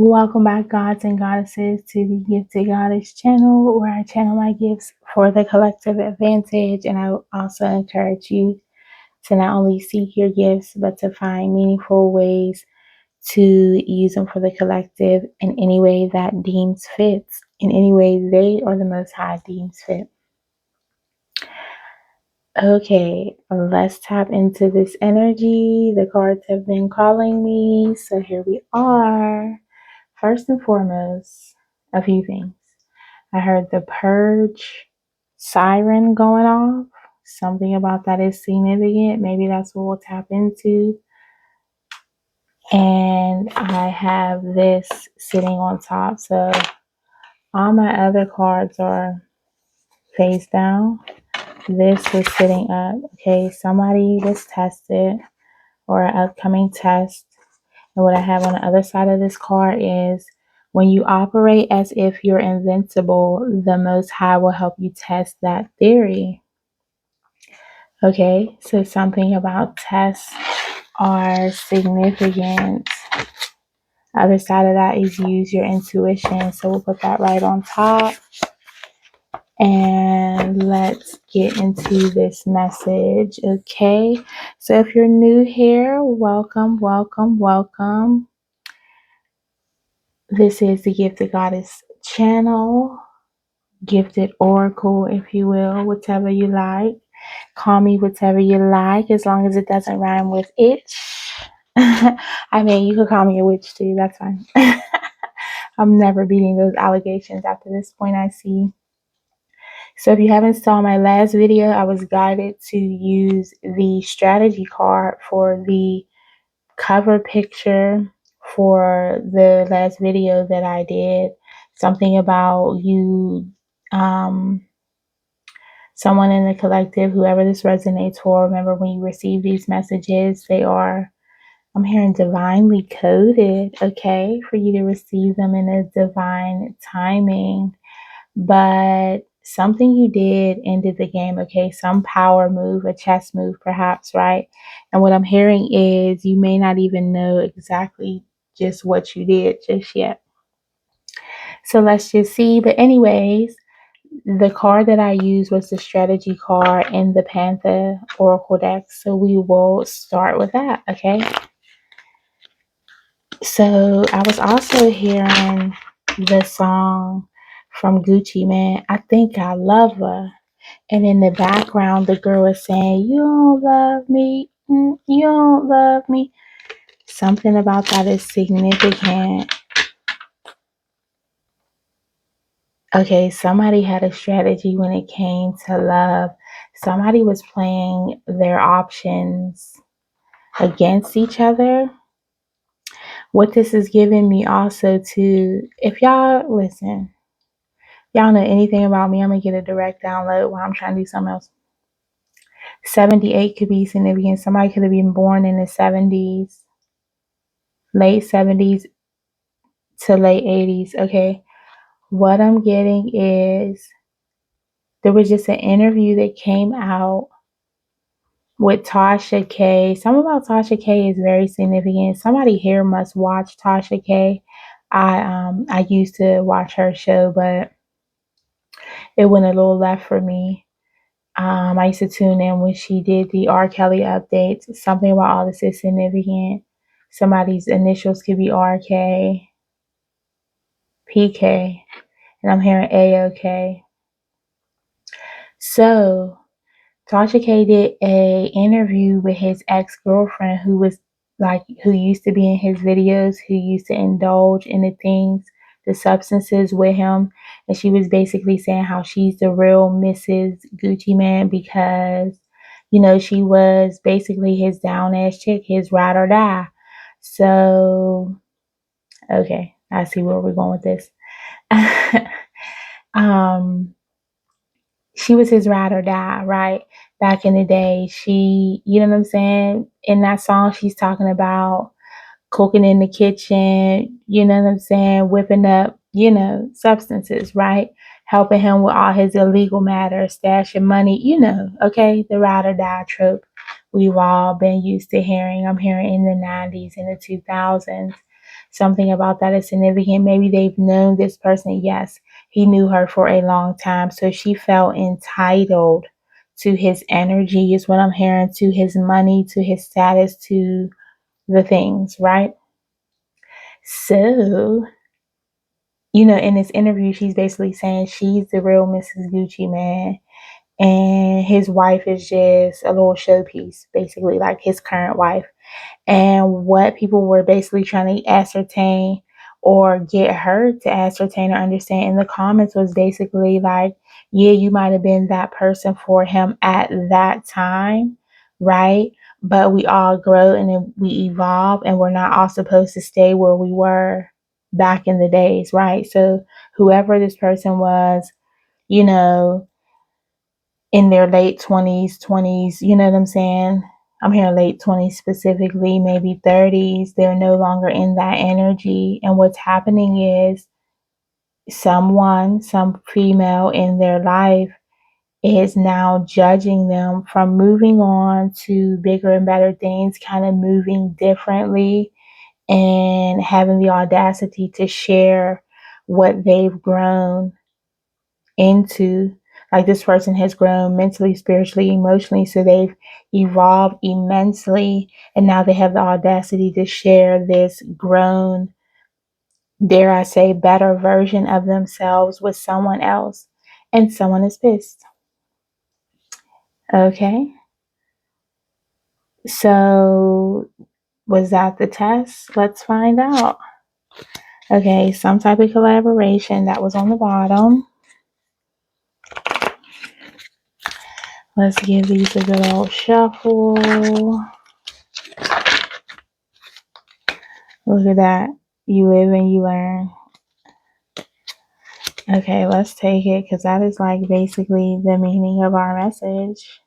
Welcome back, gods and goddesses, to the Gifted Goddess channel, where I channel my gifts for the collective advantage. And I also encourage you to not only seek your gifts, but to find meaningful ways to use them for the collective in any way that deems fits, in any way they or the Most High deems fit. Okay, let's tap into this energy. The cards have been calling me, so here we are. First and foremost, a few things. I heard the purge siren going off. Something about that is significant. Maybe that's what we'll tap into. And I have this sitting on top. So all my other cards are face down. This was sitting up. Okay, somebody was tested or an upcoming test. And what I have on the other side of this card is when you operate as if you're invincible, the Most High will help you test that theory. Okay, so something about tests are significant. Other side of that is use your intuition. So we'll put that right on top. And let's get into this message. Okay, so if you're new here, welcome, welcome, welcome. This is the Gifted Goddess channel, Gifted Oracle, if you will, whatever you like. Call me whatever you like, as long as it doesn't rhyme with itch. I mean, you could call me a witch too, that's fine. I'm never beating those allegations after this point, I see. So if you haven't saw my last video, I was guided to use the strategy card for the cover picture for the last video that I did. Something about you, someone in the collective, whoever this resonates for. Remember, when you receive these messages, they are, I'm hearing, divinely coded, okay, for you to receive them in a divine timing. But something you did ended the game, okay? Some power move, a chess move perhaps, right? And what I'm hearing is you may not even know exactly just what you did just yet. So let's just see. But anyways, the card that I used was the strategy card in the Panther Oracle deck. So we will start with that, okay? So I was also hearing the song from Gucci Mane, I Think I Love Her. And in the background, the girl is saying, you don't love me, you don't love me. Something about that is significant. Okay, somebody had a strategy when it came to love. Somebody was playing their options against each other. What this is giving me also to, if y'all listen, y'all know anything about me, I'm going to get a direct download while I'm trying to do something else. 78 could be significant. Somebody could have been born in the 70s, late 70s to late 80s. Okay. What I'm getting is there was just an interview that came out with Tasha K. Something about Tasha K is very significant. Somebody here must watch Tasha K. I used to watch her show, but it went a little left for me. I used to tune in when she did the R. Kelly updates. Something about all this is significant. Somebody's initials could be RK, PK, and I'm hearing AOK. So Tasha K did a interview with his ex-girlfriend who used to be in his videos, who used to indulge in the things, the substances with him. And she was basically saying how she's the real Mrs. Gucci Mane because, she was basically his down ass chick, his ride or die. So, okay, I see where we're going with this. She was his ride or die, right? Back in the day, you know what I'm saying? In that song, she's talking about cooking in the kitchen, you know what I'm saying? Whipping up, substances, right? Helping him with all his illegal matters, stashing money, okay? The ride or die trope we've all been used to hearing. I'm hearing in the 90s and the 2000s. something about that is significant. Maybe they've known this person. Yes, he knew her for a long time. So she felt entitled to his energy, is what I'm hearing, to his money, to his status, to the things, right? So, in this interview, she's basically saying she's the real Mrs. Gucci man, and his wife is just a little showpiece, basically, like his current wife. And what people were basically trying to ascertain or get her to ascertain or understand in the comments was basically like, yeah, you might have been that person for him at that time, right? But we all grow and we evolve, and we're not all supposed to stay where we were back in the days, right? So whoever this person was, you know, in their late 20s, you know what I'm saying? I'm hearing late 20s specifically, maybe 30s. They're no longer in that energy. And what's happening is some female in their life is now judging them from moving on to bigger and better things, kind of moving differently and having the audacity to share what they've grown into. Like, this person has grown mentally, spiritually, emotionally, so they've evolved immensely, and now they have the audacity to share this grown, dare I say, better version of themselves with someone else, and someone is pissed. Okay, so was that the test? Let's find out. Okay, some type of collaboration that was on the bottom. Let's give these a good old shuffle. Look at that. You live and you learn. Okay, let's take it, because that is like basically the meaning of our message.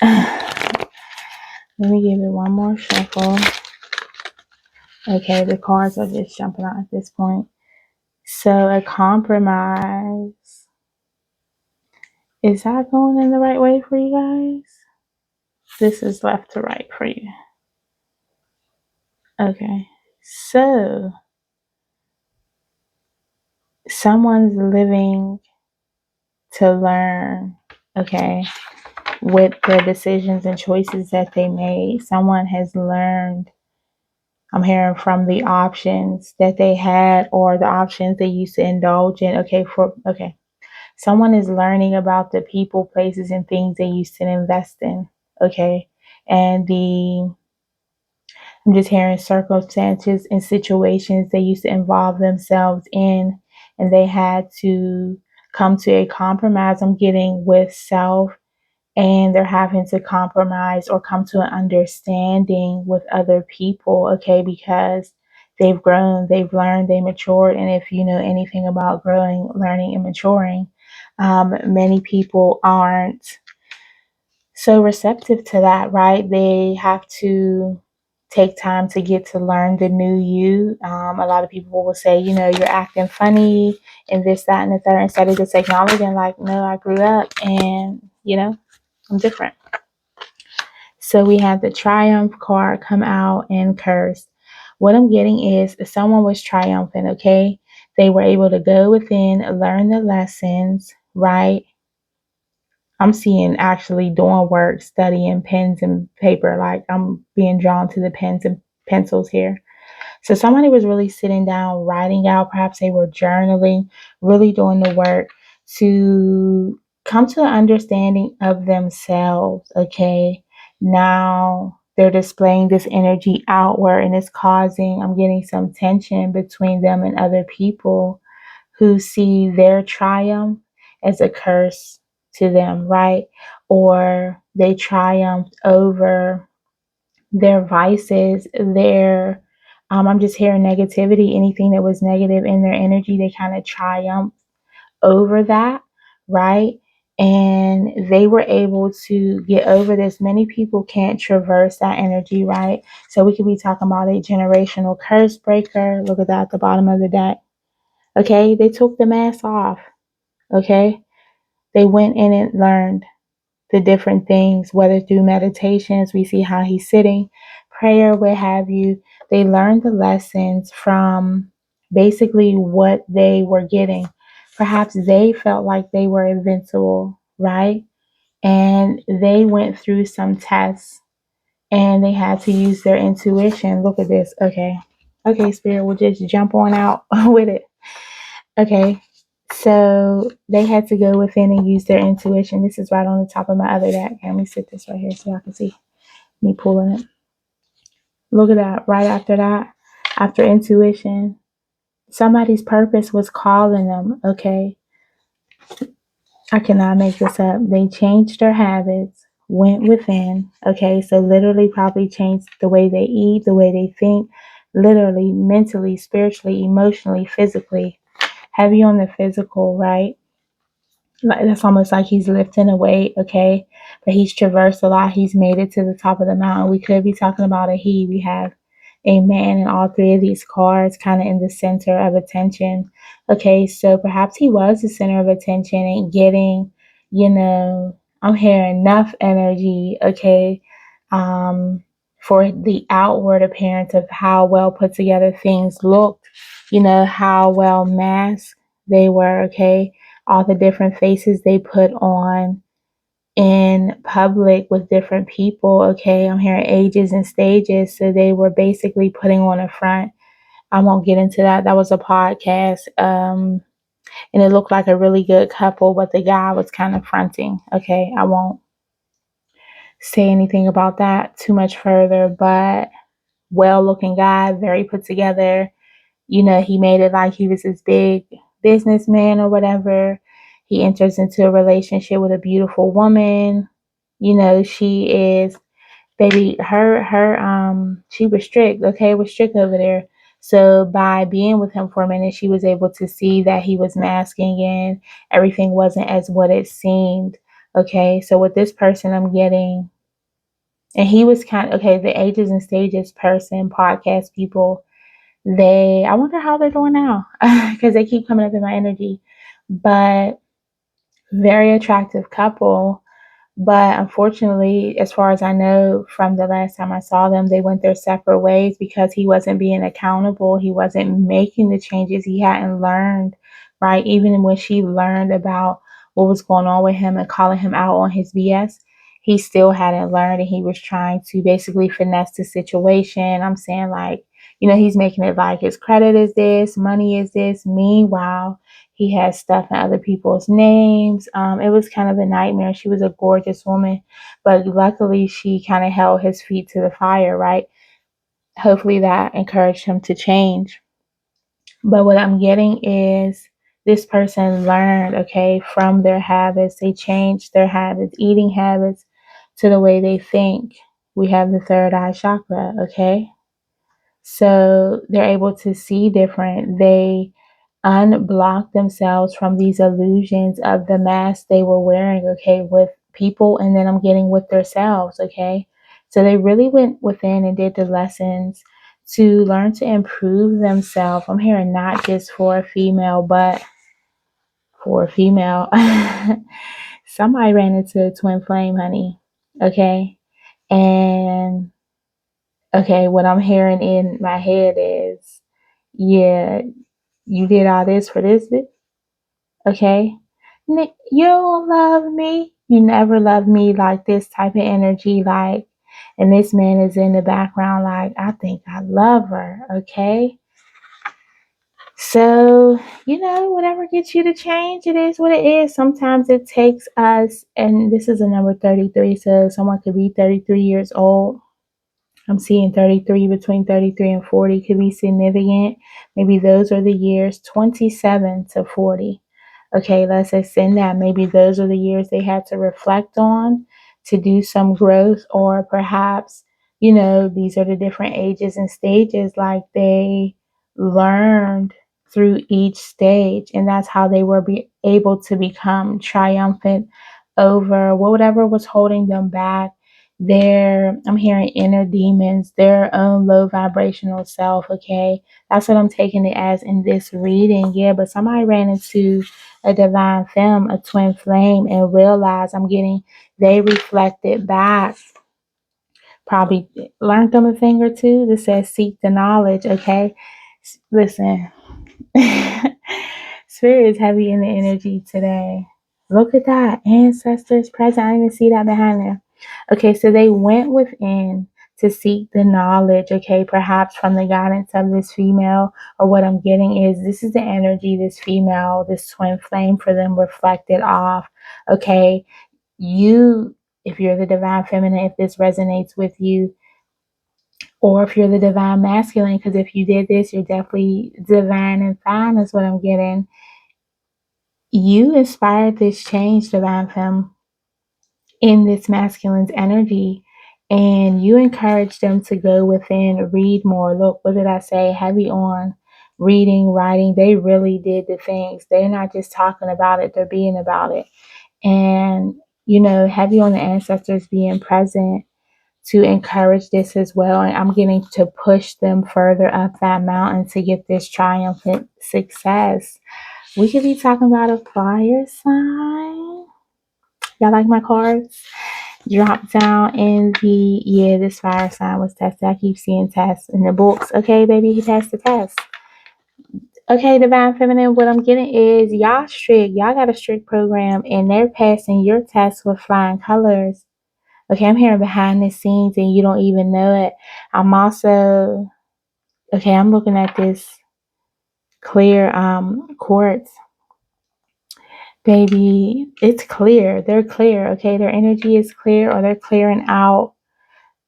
Let me give it one more shuffle. Okay, the cards are just jumping out at this point. So, a compromise. Is that going in the right way for you guys? This is left to right for you. Okay, so someone's living to learn, okay, with the decisions and choices that they made. Someone has learned, I'm hearing, from the options that they had or the options they used to indulge in. Okay. Someone is learning about the people, places, and things they used to invest in. Okay. And I'm just hearing circumstances and situations they used to involve themselves in, and they had to come to a compromise, I'm getting, with self, and they're having to compromise or come to an understanding with other people, okay, because they've grown, they've learned, they matured. And if you know anything about growing, learning, and maturing, many people aren't so receptive to that, right? They have to take time to get to learn the new you. A lot of people will say, you're acting funny and this, that, and the third, instead of just acknowledging, like, no, I grew up and, I'm different. So we had the triumph card come out and curse. What I'm getting is someone was triumphant, okay? They were able to go within, learn the lessons, right? I'm seeing actually doing work, studying pens and paper. Like, I'm being drawn to the pens and pencils here. So somebody was really sitting down, writing out, perhaps they were journaling, really doing the work to come to an understanding of themselves, okay? Now they're displaying this energy outward, and it's causing, I'm getting some tension between them and other people who see their triumph as a curse to them, right? Or they triumphed over their vices, I'm just hearing negativity, anything that was negative in their energy, they kind of triumphed over that, right? And they were able to get over this. Many people can't traverse that energy, right? So we could be talking about a generational curse breaker. Look at that at the bottom of the deck. Okay, they took the mask off. Okay, they went in and learned the different things, whether through meditations, we see how he's sitting, prayer, what have you. They learned the lessons from basically what they were getting. Perhaps they felt like they were invincible, right? And they went through some tests and they had to use their intuition. Look at this. Okay. Okay, Spirit, we'll just jump on out with it. Okay. So they had to go within and use their intuition. This is right on the top of my other deck. Let me sit this right here so y'all can see me pulling it. Look at that. Right after that, after intuition, somebody's purpose was calling them. Okay. I cannot make this up. They changed their habits, went within. Okay. So literally probably changed the way they eat, the way they think, literally, mentally, spiritually, emotionally, physically. Heavy on the physical, right? Like, that's almost like he's lifting a weight, okay? But he's traversed a lot. He's made it to the top of the mountain. We could be talking about a he. We have a man in all three of these cards, kind of in the center of attention. Okay, so perhaps he was the center of attention and getting, I'm hearing enough energy, okay, for the outward appearance of how well put together things looked, how well masked they were, okay, all the different faces they put on in public with different people. Okay, I'm hearing ages and stages. So they were basically putting on a front. I won't get into that. That was a podcast. And it looked like a really good couple, but the guy was kind of fronting. Okay, I won't say anything about that too much further, but well looking guy, very put together. He made it like he was this big businessman or whatever. He enters into a relationship with a beautiful woman. She is, baby, she was strict, okay, was strict over there. So by being with him for a minute, she was able to see that he was masking and everything wasn't as what it seemed. Okay, so with this person I'm getting, and he was the ages and stages person, podcast people, I wonder how they're doing now because they keep coming up in my energy. But very attractive couple. But unfortunately, as far as I know from the last time I saw them, they went their separate ways because he wasn't being accountable. He wasn't making the changes. He hadn't learned, right? Even when she learned about what was going on with him and calling him out on his BS, he still hadn't learned and he was trying to basically finesse the situation. I'm saying, like, he's making it like his credit is this, money is this. Meanwhile, he had stuff in other people's names. It was kind of a nightmare. She was a gorgeous woman, but luckily she kind of held his feet to the fire, right? Hopefully that encouraged him to change. But what I'm getting is this person learned, okay, from their habits. They changed their habits, eating habits, to the way they think. We have the third eye chakra, okay? So they're able to see different. They unblock themselves from these illusions of the mask they were wearing, okay, with people, and then I'm getting with themselves, okay? So they really went within and did the lessons to learn to improve themselves. I'm hearing not just for a female, but for a female. Somebody ran into a twin flame, honey, okay? And okay, what I'm hearing in my head is, yeah, you did all this for this bitch? Okay? Nick, you don't love me. You never loved me, like this type of energy, like, and this man is in the background, like, I think I love her. Okay? So, whatever gets you to change, it is what it is. Sometimes it takes us, and this is a number 33, so someone could be 33 years old. I'm seeing 33, between 33 and 40 could be significant. Maybe those are the years 27 to 40. Okay, let's ascend that. Maybe those are the years they had to reflect on to do some growth, or perhaps, these are the different ages and stages, like they learned through each stage, and that's how they were able to become triumphant over whatever was holding them back. I'm hearing inner demons, their own low vibrational self. Okay, that's what I'm taking it as in this reading. Yeah, but somebody ran into a divine femme, a twin flame, and realized, I'm getting, they reflected back Probably learned them a thing or two that says seek the knowledge, okay? Listen, Spirit is heavy in the energy today. Look at that. Ancestors present. I didn't even see that behind there. Okay, so they went within to seek the knowledge, okay, perhaps from the guidance of this female, or what I'm getting is this is the energy this female, this twin flame for them reflected off, okay? You, if you're the divine feminine, if this resonates with you, or if you're the divine masculine, because if you did this, you're definitely divine and fine, is what I'm getting. You inspired this change, divine femme, in this masculine's energy, and you encourage them to go within, read more. Look, what did I say? Heavy on reading, writing. They really did the things. They're not just talking about it, they're being about it. And, heavy on the ancestors being present to encourage this as well. And I'm getting to push them further up that mountain to get this triumphant success. We could be talking about a fire sign. Y'all like my cards? Drop down in this fire sign was tested. I keep seeing tests in the books. Okay, baby, he passed the test. Okay, divine feminine, what I'm getting is y'all strict. Y'all got a strict program and they're passing your test with flying colors. Okay, I'm hearing behind the scenes and you don't even know it. I'm looking at this clear quartz. Baby, it's clear. They're clear, okay? Their energy is clear, or they're clearing out.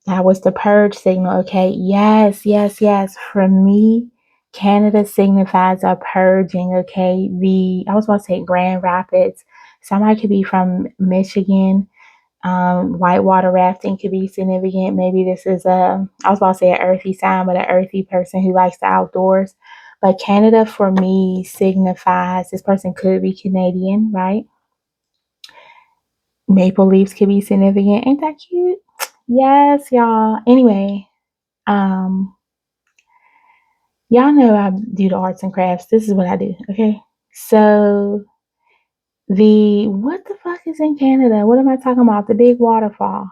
That was the purge signal, okay? Yes, yes, yes. For me, Canada signifies a purging, okay? I was about to say Grand Rapids. Somebody could be from Michigan. Whitewater rafting could be significant. Maybe this is I was about to say an earthy sign, but an earthy person who likes the outdoors. But Canada for me signifies this person could be Canadian, right? Maple leaves could be significant. Ain't that cute? Yes, y'all. Anyway, y'all know I do the arts and crafts. This is what I do, okay? So what the fuck is in Canada? What am I talking about? The big waterfall.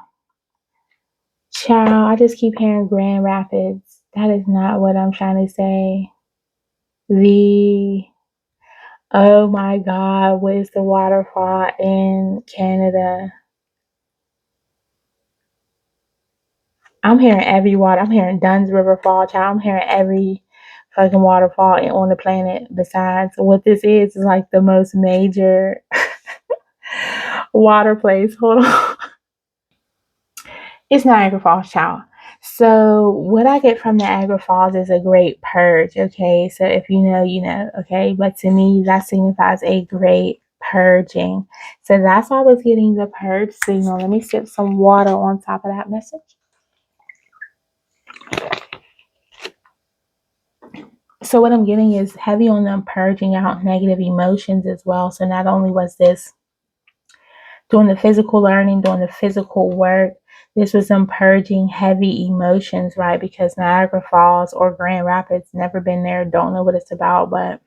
Child, I just keep hearing Grand Rapids. That is not what I'm trying to say. Oh my God, what is the waterfall in Canada? I'm hearing every water. I'm hearing Dunn's River Fall, child. I'm hearing every fucking waterfall on the planet. Besides, what this is like the most major water place. Hold on. It's Niagara Falls, child. So what I get from Niagara Falls is a great purge, okay? So if you know, you know, okay? But to me, that signifies a great purging. So that's why I was getting the purge signal. Let me sip some water on top of that message. So what I'm getting is heavy on them purging out negative emotions as well. So not only was this doing the physical learning, doing the physical work, this was them purging heavy emotions, right? Because Niagara Falls or Grand Rapids, never been there, don't know what it's about, but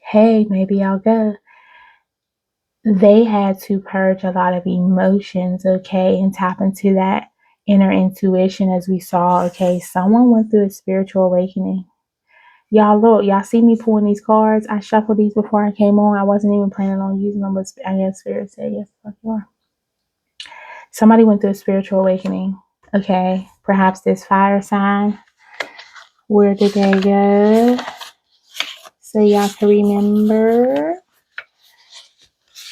hey, maybe I'll go. They had to purge a lot of emotions, okay, and tap into that inner intuition as we saw, okay? Someone went through a spiritual awakening. Y'all look, y'all see me pulling these cards. I shuffled these before I came on. I wasn't even planning on using them, but I guess Spirit said yes, fuck you are. Somebody went through a spiritual awakening. Okay, perhaps this fire sign. Where did they go? So y'all can remember.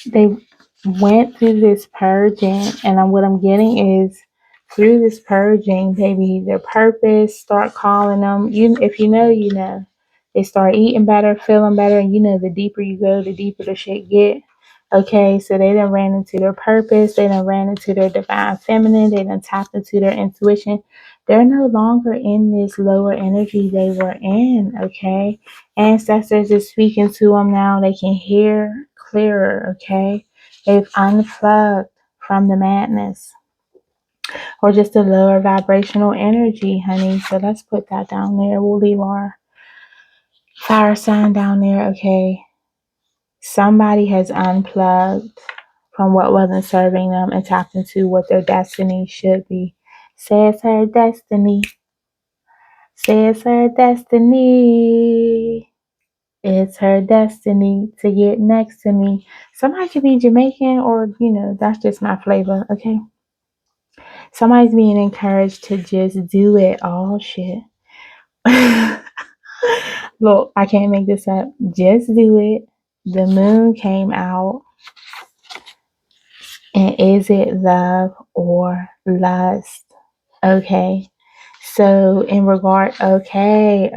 They went through this purging, and what I'm getting is through this purging, maybe their purpose start calling them. If you know, you know. They start eating better, feeling better, and you know, the deeper you go, the deeper the shit get. Okay, so they done ran into their purpose, they done ran into their divine feminine, they done tapped into their intuition. They're no longer in this lower energy they were in, okay? Ancestors is speaking to them now. They can hear clearer, okay? They've unplugged from the madness or just a lower vibrational energy, honey. So let's put that down there. We'll leave our fire sign down there, okay? Somebody has unplugged from what wasn't serving them and tapped into what their destiny should be. Says her destiny. Says her destiny. It's her destiny to get next to me. Somebody could be Jamaican or, that's just my flavor, okay? Somebody's being encouraged to just do it. Oh, shit. Look, I can't make this up. Just do it. The moon came out. And is it love or lust? Okay. So in regard, okay.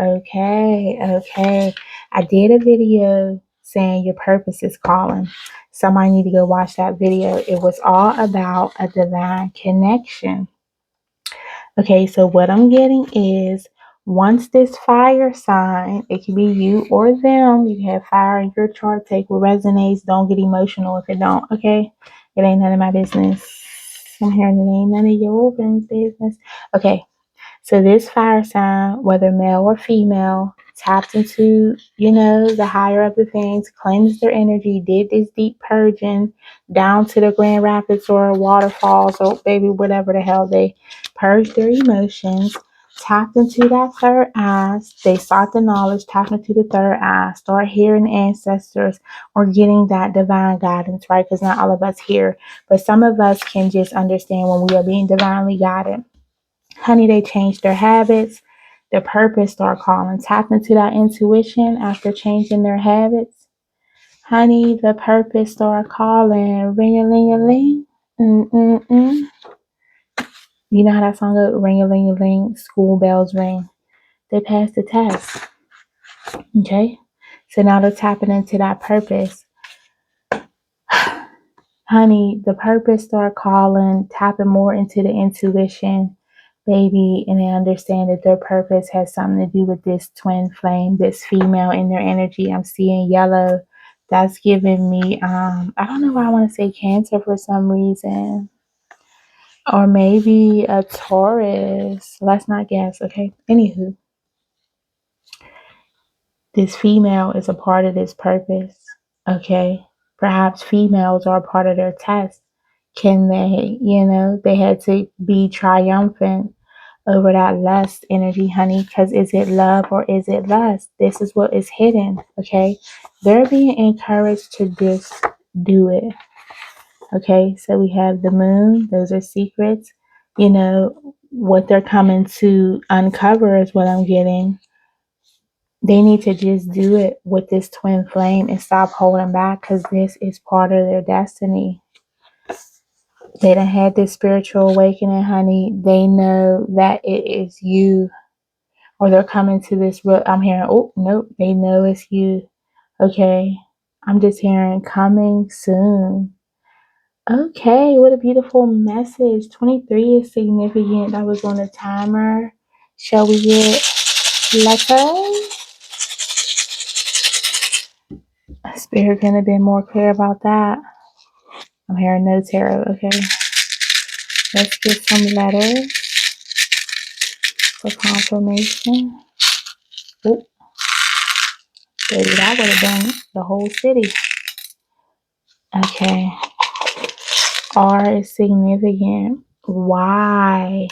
I did a video saying your purpose is calling. Somebody need to go watch that video. It was all about a divine connection. Okay, so what I'm getting is once this fire sign, it can be you or them. You can have fire in your chart, take what resonates. Don't get emotional if it don't, okay? It ain't none of my business. I'm hearing it ain't none of your business. Okay, so this fire sign, whether male or female, tapped into, the higher of the things, cleansed their energy, did this deep purging down to the Grand Rapids or waterfalls or baby, whatever the hell they purged their emotions, tapped into that third eye, they sought the knowledge, tapped into the third eye, start hearing ancestors or getting that divine guidance, right? Because not all of us hear, but some of us can just understand when we are being divinely guided. Honey, they changed their habits. Their purpose start calling. Tap into that intuition after changing their habits. Honey, the purpose start calling. Ring-a-ling-a-ling. Mm-mm-mm. You know how that song goes? Ring-a-ling-a-ling. School bells ring. They passed the test. Okay? So now they're tapping into that purpose. Honey, the purpose start calling, tapping more into the intuition, baby, and they understand that their purpose has something to do with this twin flame, this female in their energy. I'm seeing yellow. That's giving me, I don't know why I want to say Cancer for some reason. Or maybe a Taurus. Let's not guess, okay? Anywho, this female is a part of this purpose, okay? Perhaps females are a part of their test. Can they, they had to be triumphant over that lust energy, honey, because is it love or is it lust? This is what is hidden, okay? They're being encouraged to just do it, okay? So we have the moon, those are secrets. What they're coming to uncover is what I'm getting. They need to just do it with this twin flame and stop holding back because this is part of their destiny. They done had this spiritual awakening, honey. They know that it is you, or they're coming to this real. I'm hearing, oh, nope, they know it's you. Okay. I'm just hearing coming soon. Okay, what a beautiful message. 23 is significant. That was on the timer. Shall we get letters? Spirit could have been more clear about that. I'm hearing no tarot. Okay. Let's get some letters for confirmation. Oh, baby, that would have been the whole city. Okay. R is significant. Why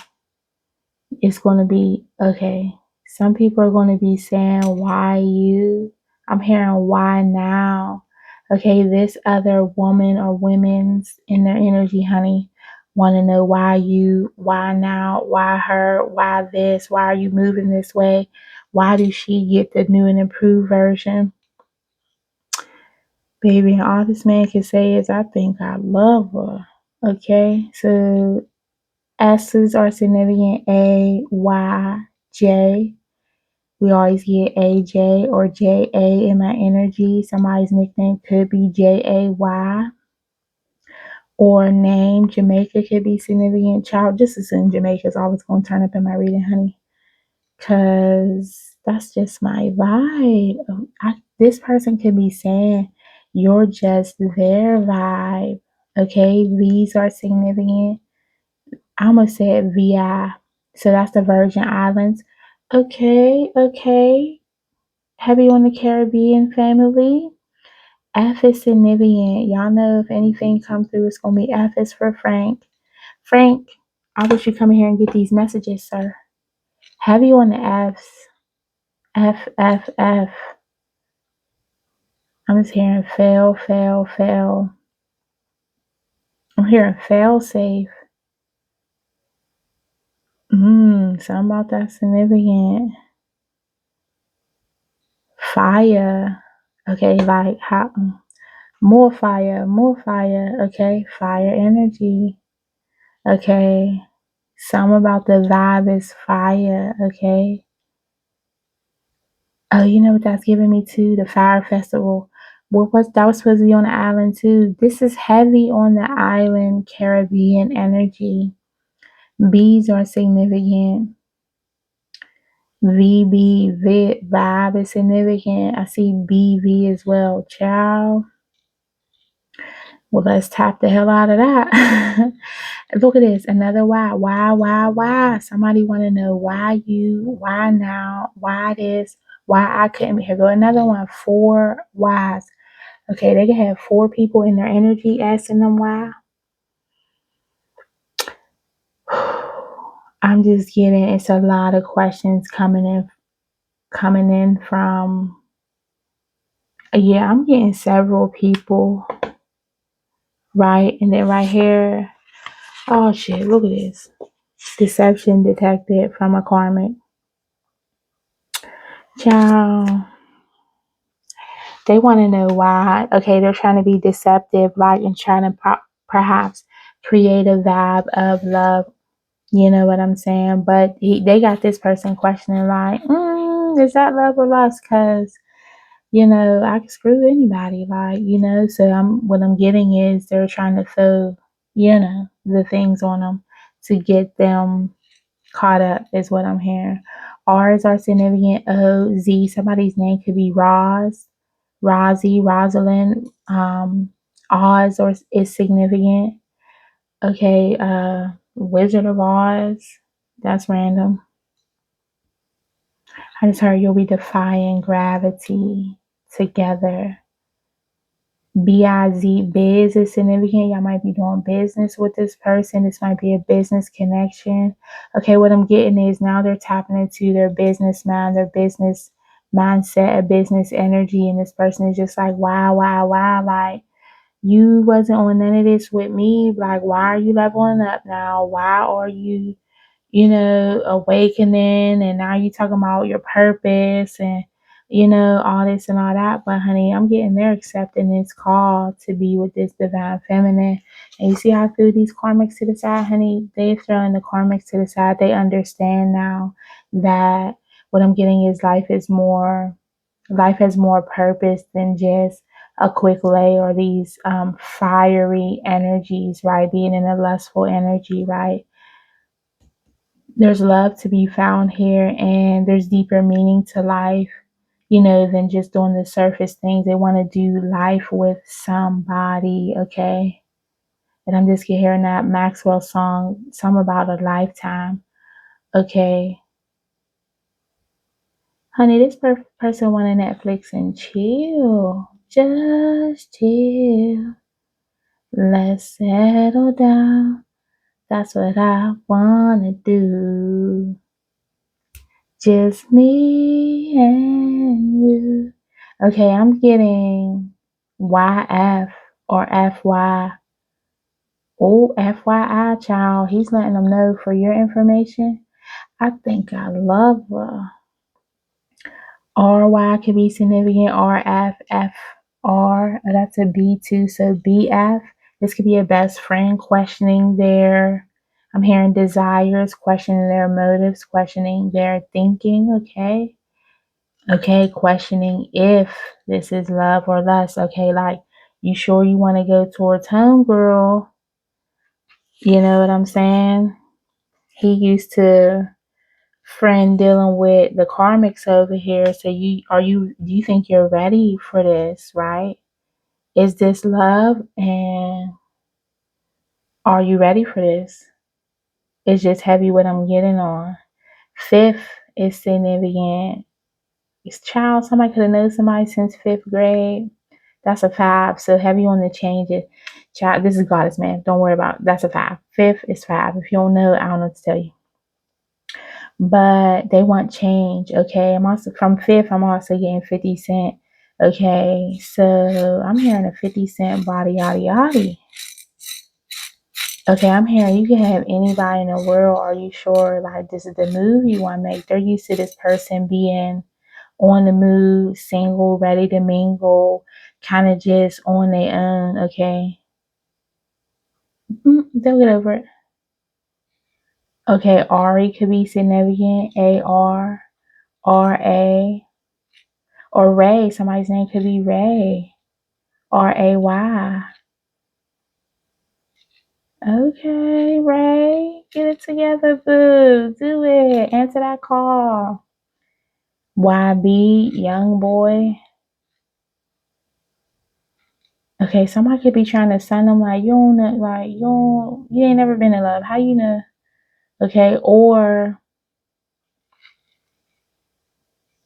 is going to be, okay. Some people are going to be saying, why you? I'm hearing, why now? Okay, this other woman or women's in their energy, honey, want to know why you, why now, why her, why this, why are you moving this way? Why does she get the new and improved version? Baby, and all this man can say is, I think I love her. Okay, so S's are significant. A, Y, J. We always get AJ or JA in my energy. Somebody's nickname could be JAY. Or name, Jamaica could be significant. Child, just assume Jamaica is always going to turn up in my reading, honey. Because that's just my vibe. This person could be saying, you're just their vibe. Okay, V's are significant. I almost said VI. So that's the Virgin Islands. Okay. Heavy on the Caribbean family. F is significant. Y'all know if anything comes through, it's going to be F is for Frank. Frank, I wish you come here and get these messages, sir. Heavy on the F's. F, F, F. I'm just hearing fail, fail, fail. I'm hearing fail safe. Something about that significant. Fire. Okay, like how more fire, more fire. Okay, fire energy. Okay. Something about the vibe is fire. Okay. Oh, you know what that's giving me too? The fire festival. What was that was supposed to be on the island too? This is heavy on the island Caribbean energy. Bees are significant. Vibe is significant. I see BV as well. Ciao. Well, let's tap the hell out of that. Look at this. Another why. Why? Somebody want to know why you, why now, why this, why I couldn't be here. Go another one. 4 whys. Okay, they can have 4 people in their energy asking them why. I'm just getting, it's a lot of questions coming in from, yeah, I'm getting several people, right? And then right here, oh shit, look at this. Deception detected from a karmic. Child. They want to know why. Okay, they're trying to be deceptive, like, and trying to perhaps create a vibe of love. You know what I'm saying? But they got this person questioning, like, is that love or lust? Because I can screw anybody, like, So what I'm getting is they're trying to throw, the things on them to get them caught up, is what I'm hearing. R's are significant. O, Z, somebody's name could be Rozzy, Rosalind. Oz is significant. Okay, Wizard of Oz. That's random. I just heard you'll be defying gravity together. BIZ, biz is significant. Y'all might be doing business with this person. This might be a business connection. Okay, what I'm getting is now they're tapping into their business mind, their business mindset, a business energy, and this person is just like, wow, like, you wasn't on none of this with me. Like, why are you leveling up now? Why are you, awakening? And now you talking about your purpose and, all this and all that. But honey, I'm getting there accepting this call to be with this divine feminine. And you see how I threw these karmics to the side, honey? They're throwing the karmics to the side. They understand now that what I'm getting is life has more purpose than just a quick lay or these fiery energies, right? Being in a lustful energy, right? There's love to be found here, and there's deeper meaning to life, than just doing the surface things. They want to do life with somebody, okay? And I'm just hearing that Maxwell song, something about a lifetime, okay? Honey, this person wanted Netflix and chill. Just chill. Let's settle down. That's what I wanna do. Just me and you. Okay, I'm getting YF or FY. Oh, FYI, child. He's letting them know for your information. I think I love her. RY could be significant. RF, FR. That's a B2. So BF. This could be a best friend questioning I'm hearing desires, questioning their motives, questioning their thinking. Okay. Okay. Questioning if this is love or lust. Okay. Like, you sure you want to go towards home, girl? You know what I'm saying? He used to friend dealing with the karmics over here. So do you think you're ready for this, right? Is this love, and are you ready for this? It's just heavy what I'm getting on. 5th is significant. It's child. Somebody could have known somebody since 5th grade. That's a 5. So heavy on the changes. Child, this is Goddess, man. Don't worry about it. That's a 5. Fifth is 5. If you don't know, I don't know what to tell you. But they want change. Okay. I'm also from fifth, I'm also getting 50 Cent. Okay. So I'm hearing a 50 Cent body yaddy yaddy. Okay, I'm hearing you can have anybody in the world. Are you sure like this is the move you want to make? They're used to this person being on the move, single, ready to mingle, kind of just on their own, okay? They'll get over it. Okay, Ari could be significant. A-R, R-A, or Ray. Somebody's name could be Ray. R-A-Y. Okay, Ray, get it together, boo. Do it. Answer that call. YB, young boy. Okay, somebody could be trying to sign them like you don't know, like you ain't never been in love. How you know? Okay, or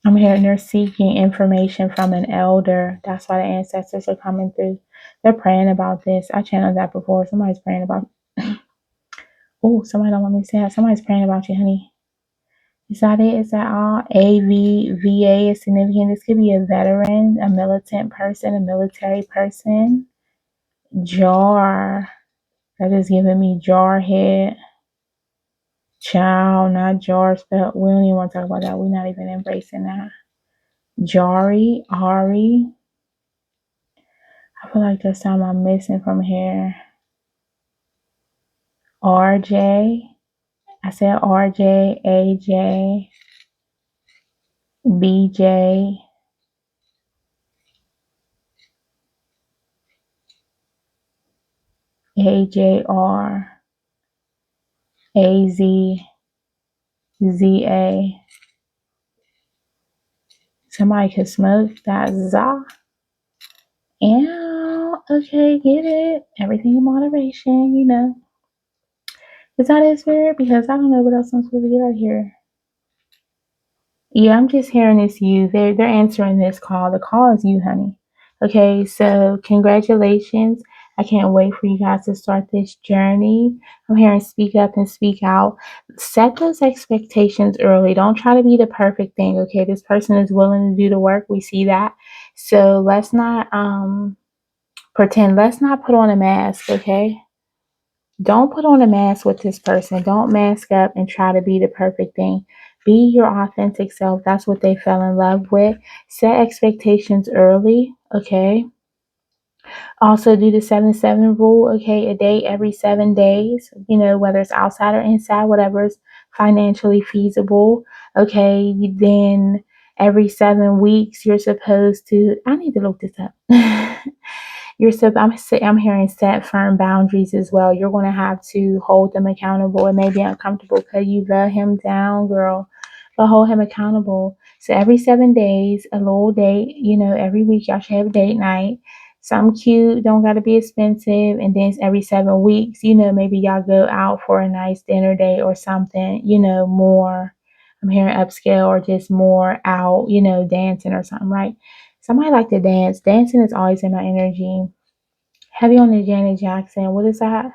I'm hearing they're seeking information from an elder. That's why the ancestors are coming through. They're praying about this. I channeled that before. Somebody's praying about. Oh, somebody don't want me to say that. Somebody's praying about you, honey. Is that it? Is that all? VA is significant. This could be a veteran, a militant person, a military person. Jar. That is giving me jar head. Child, not jar spelled. We don't even want to talk about that. We're not even embracing that. Jari, Ari. I feel like there's something I'm missing from here. RJ. I said RJ, AJ, BJ, AJR, AZ, ZA. Somebody could smoke that za. Yeah, okay, get it. Everything in moderation, you know. Is that it, Spirit? Because I don't know what else I'm supposed to get out of here. Yeah, I'm just hearing it's you. They're answering this call. The call is you, honey. Okay, so congratulations. I can't wait for you guys to start this journey. I'm hearing speak up and speak out. Set those expectations early. Don't try to be the perfect thing. Okay, this person is willing to do the work. We see that. So let's not pretend. Let's not put on a mask, okay? Don't put on a mask with this person. Don't mask up and try to be the perfect thing. Be your authentic self. That's what they fell in love with. Set expectations early, okay? Also, do the 7-7 rule, okay? A day every 7 days, you know, whether it's outside or inside, whatever is financially feasible, okay? Then every 7 weeks, you're supposed to, I need to look this up. I'm hearing set firm boundaries as well. You're going to have to hold them accountable. It may be uncomfortable because you let him down, girl, but hold him accountable. So every 7 days, a little date, you know, every week y'all should have a date night. Something cute, don't got to be expensive. And then every 7 weeks, you know, maybe y'all go out for a nice dinner date or something, you know, more. I'm hearing upscale or just more out, you know, dancing or something, right? Somebody like to dance. Dancing is always in my energy. Heavy on the Janet Jackson. What is that?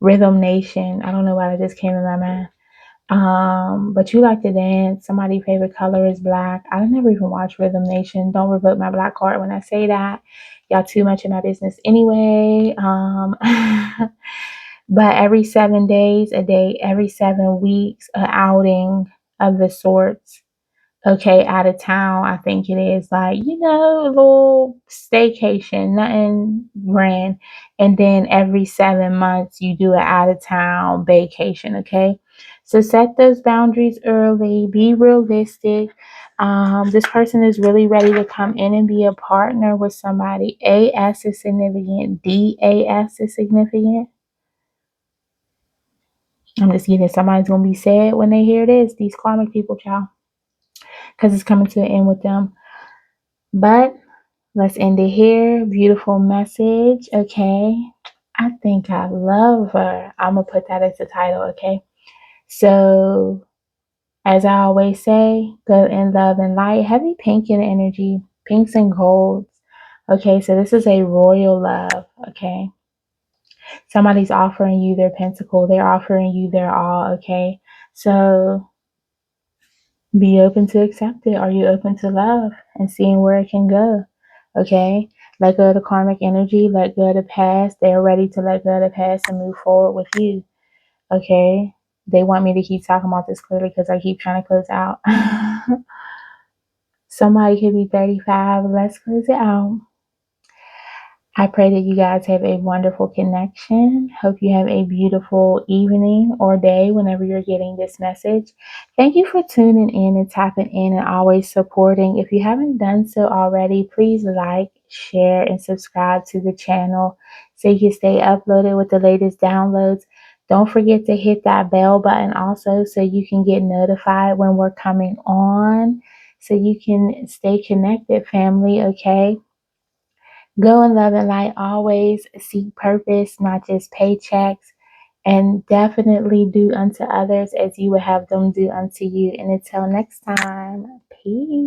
Rhythm Nation. I don't know why that just came in my mind. But you like to dance. Somebody's favorite color is black. I never even watched Rhythm Nation. Don't revoke my black card when I say that. Y'all too much in my business anyway. But every 7 days, a day, every 7 weeks, an outing of the sorts. Okay, out of town, I think it is like, you know, a little staycation, nothing grand. And then every 7 months, you do an out of town vacation. Okay, so set those boundaries early, be realistic. This person is really ready to come in and be a partner with somebody. AS is significant, DAS is significant. I'm just getting somebody's gonna be sad when they hear this. These karmic people, child, because it's coming to an end with them. But let's end it here. Beautiful message. Okay. I think I love her. I'm going to put that as the title. Okay. So, as I always say, go in love and light. Heavy pink in energy, pinks and golds. Okay, so this is a royal love. Okay. Somebody's offering you their pentacle. They're offering you their all. Okay. So be open to accept it. Are you open to love and seeing where it can go? Okay. Let go of the karmic energy. Let go of the past. They're ready to let go of the past and move forward with you. Okay. They want me to keep talking about this clearly because I keep trying to close out. Somebody could be 35. Let's close it out. I pray that you guys have a wonderful connection. Hope you have a beautiful evening or day whenever you're getting this message. Thank you for tuning in and tapping in and always supporting. If you haven't done so already, please like, share, and subscribe to the channel so you can stay uploaded with the latest downloads. Don't forget to hit that bell button also so you can get notified when we're coming on so you can stay connected, family, okay? Go in love and light. Always seek purpose, not just paychecks. And definitely do unto others as you would have them do unto you. And until next time, peace.